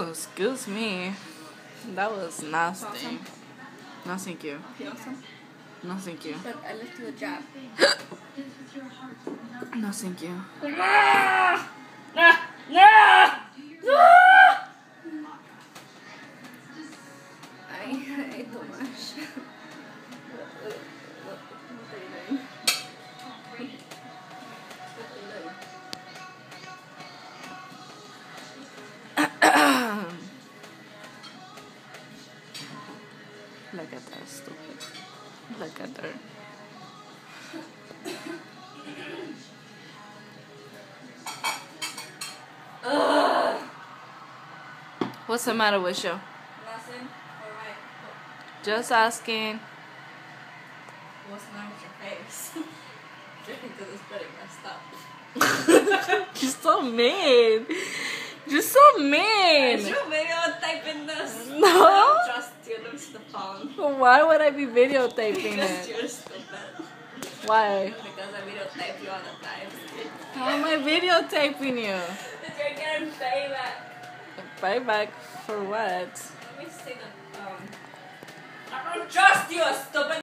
Oh, excuse me. That was nasty. Awesome. No, thank you. Awesome. No, thank you. But I left you a jab. No, thank you. I ate too much. What are you doing? Look at that stupid. Look at her. What's the matter with you? Nothing. Alright. Just asking. What's the matter with your face? Drinking because it's pretty messed up. You're so mean. You're so mean. Is your videotaping this? No. I don't trust you. Looks the phone. Why would I be videotaping Because it? you're stupid. Why? Because I videotape you all the time. How am I videotaping you? Because you're getting payback. Payback for what? Let me see the I don't trust you, stupid.